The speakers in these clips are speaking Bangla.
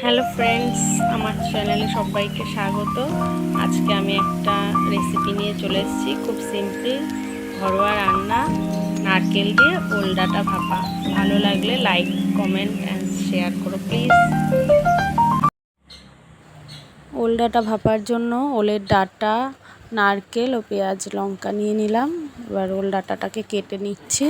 হ্যালো ফ্রেন্ডস, আমার চ্যানেলে সবাইকে স্বাগত। আজকে আমি একটা রেসিপি নিয়ে চলে এসেছি। খুব সিম্পল ঘরোয়া রান্না, নারকেল দিয়ে ওল ডাঁটা ভাপা। ভালো লাগলে লাইক, কমেন্ট অ্যান্ড শেয়ার করো প্লিজ। ওল ডাঁটা ভাপার জন্য ওলের ডাঁটা, নারকেল ও পেঁয়াজ লঙ্কা নিয়ে নিলাম। এবার ওল ডাঁটাটাকে কেটে নিচ্ছি।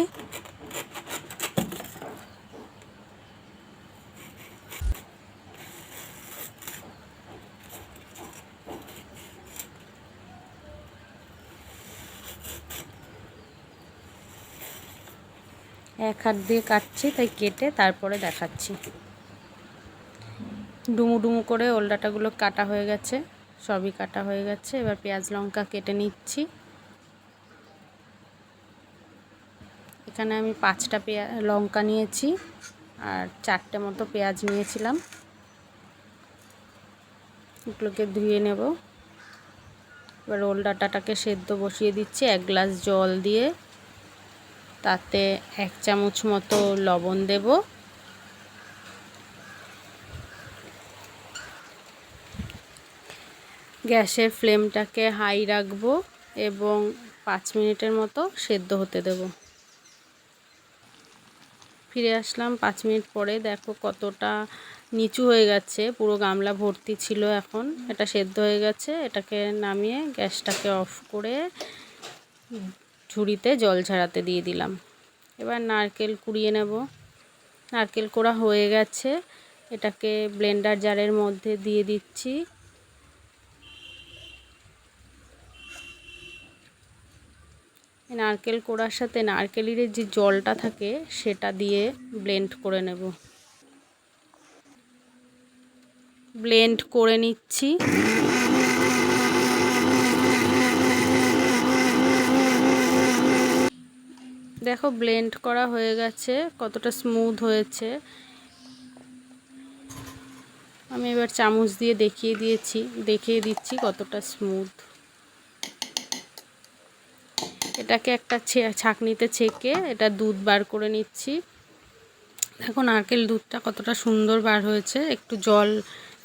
এক হাত দিয়ে কাটছি, তাই কেটে তারপরে দেখাচ্ছি। ডুমু ডুমু করে ওল ডাঁটাগুলো কাটা হয়ে গেছে, সবই কাটা হয়ে গেছে। এবার পেঁয়াজ লঙ্কা কেটে নিচ্ছি। এখানে আমি 5টা লঙ্কা নিয়েছি আর 4টে মতো পেঁয়াজ নিয়েছিলাম। এগুলোকে ধুয়ে নেব। এবার ওল ডাঁটাটাকে সেদ্ধ বসিয়ে দিচ্ছি 1 গ্লাস জল দিয়ে। তাতে 1 চামচ মতো লবণ দেব। গ্যাসের ফ্লেমটাকে হাই রাখবো এবং 5 মিনিটের মতো সেদ্ধ হতে দেব। ফিরে আসলাম 5 মিনিট পরে। দেখো কতটা নিচু হয়ে গেছে, পুরো গামলা ভর্তি ছিল। এখন এটা সেদ্ধ হয়ে গেছে। এটাকে নামিয়ে গ্যাসটাকে অফ করে ঝুড়িতে জল ঝরাতে দিয়ে দিলাম। এবার নারকেল কুড়িয়ে নেব। নারকেল কোড়া হয়ে গেছে, এটাকে ব্লেন্ডার জারের মধ্যে দিয়ে দিচ্ছি। নারকেল কোড়ার সাথে নারকেলের যে জলটা থাকে সেটা দিয়ে ব্লেন্ড করে নেব। ব্লেন্ড করে নিচ্ছি। দেখো ব্লেন্ড করা হয়ে গেছে, কতটা স্মুথ হয়েছে। আমি এবার চামচ দিয়ে দেখিয়ে দিচ্ছি কতটা স্মুথ। এটাকে একটা ছাঁকনিতে ছেঁকে এটা দুধ বার করে নিচ্ছি। দেখো নারকেল দুধটা কতটা সুন্দর বার হয়েছে। একটু জল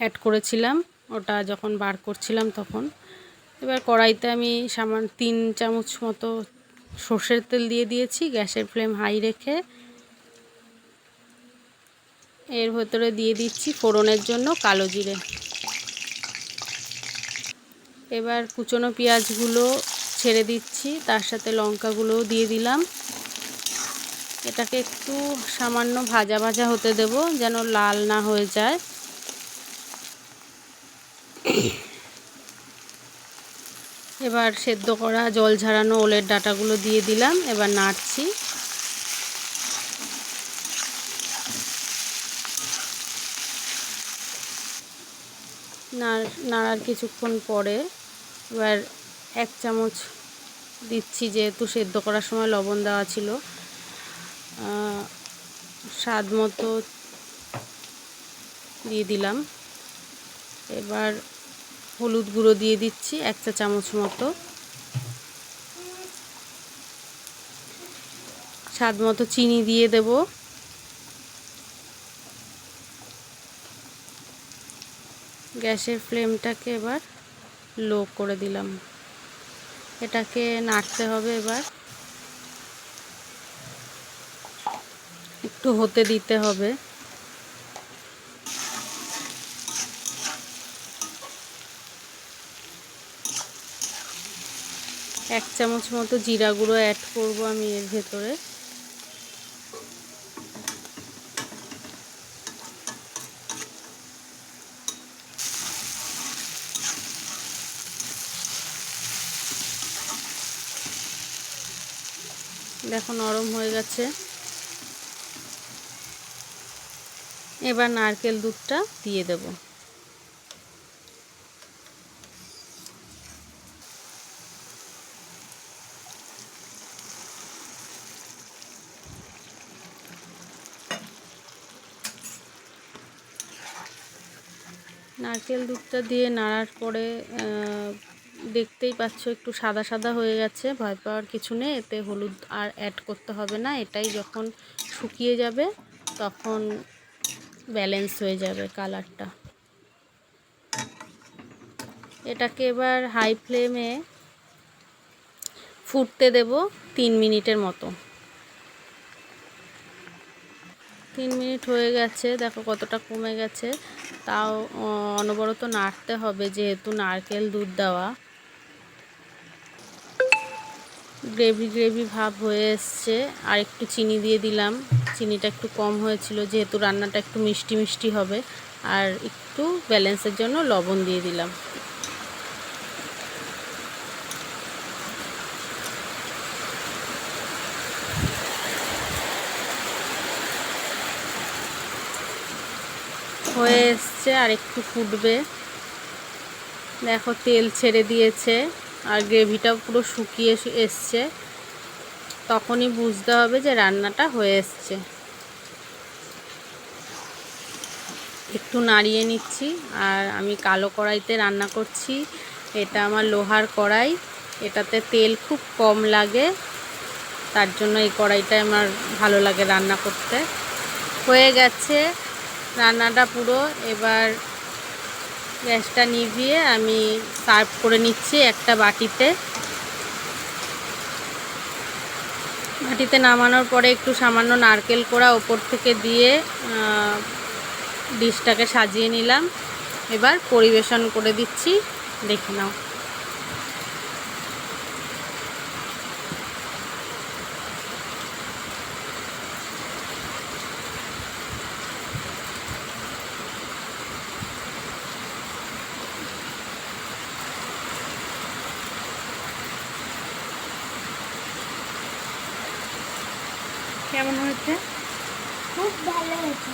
অ্যাড করেছিলাম ওটা যখন বার করছিলাম তখন। এবার কড়াইতে আমি সামান্য 3 চামচ মতো সর্ষের তেল দিয়ে দিয়েছি, গ্যাসের ফ্লেম হাই রেখে। এর ভেতরে দিয়ে দিচ্ছি ফোড়নের জন্য কালো জিরে। এবার কুচনো পেঁয়াজগুলো ছেড়ে দিচ্ছি, তার সাথে লঙ্কাগুলোও দিয়ে দিলাম। এটাকে একটু সামান্য ভাজা ভাজা হতে দেব, যেন লাল না হয়ে যায়। এবার সেদ্ধ করা জল ঝরানো ওলের ডাঁটাগুলো দিয়ে দিলাম। এবার নাড়ছি। নাড়ার কিছুক্ষণ পরে এবার 1 চামচ দিচ্ছি, যেহেতু সেদ্ধ করার সময় লবণ দেওয়া ছিল। স্বাদ মতো দিয়ে দিলাম। এবার হলুদ গুঁড়ো দিয়ে দিচ্ছি 1 চা চামচ মতো। স্বাদ মতো চিনি দিয়ে দেব। গ্যাসের ফ্লেমটাকে এবার লো করে দিলাম। এটাকে নাড়তে হবে। এবার একটু হতে দিতে হবে। এক চামচ মতো জিরা গুঁড়ো অ্যাড করব আমি এর ভেতরে। দেখো নরম হয়ে গেছে। এবার নারকেল দুধটা দিয়ে দেব। নারকেল দুধটা দিয়ে নাড়ার পরে দেখতেই পাচ্ছ একটু সাদা সাদা হয়ে গেছে। ভয় পাওয়ার কিছু নেই, এতে হলুদ আর অ্যাড করতে হবে না। এটাই যখন শুকিয়ে যাবে তখন ব্যালেন্স হয়ে যাবে কালারটা। এটাকে এবার হাই ফ্লেমে ফুটতে দেব 3 মিনিটের মতো। 3 মিনিট হয়ে গেছে, দেখো কতটা কমে গেছে। তাও অনবরত নাড়তে হবে যেহেতু নারকেল দুধ দেওয়া। গ্রেভি গ্রেভি ভাব হয়ে এসছে। আর একটু চিনি দিয়ে দিলাম, চিনিটা একটু কম হয়েছিল যেহেতু রান্নাটা একটু মিষ্টি মিষ্টি হবে। আর একটু ব্যালেন্সের জন্য লবণ দিয়ে দিলাম। হয়ে এসছে, আর একটু ফুটবে। দেখো তেল ছেড়ে দিয়েছে আর গ্রেভিটাও পুরো শুকিয়ে এসছে। তখনই বুঝতে হবে যে রান্নাটা হয়ে এসছে। একটু নাড়িয়ে নিচ্ছি। আর আমি কালো কড়াইতে রান্না করছি, এটা আমার লোহার কড়াই, এটাতে তেল খুব কম লাগে, তার জন্য এই কড়াইটাই আমার ভালো লাগে রান্না করতে। হয়ে গেছে রান্নাটা পুরো। এবার গ্যাসটা নিভিয়ে আমি সার্ভ করে নিচ্ছি একটা বাটিতে। বাটিতে নামানোর পরে একটু সামান্য নারকেল কোড়া ওপর থেকে দিয়ে ডিশটাকে সাজিয়ে নিলাম। এবার পরিবেশন করে দিচ্ছি, দেখে নাও। কেমন হয়েছে? খুব ভালো হয়েছে।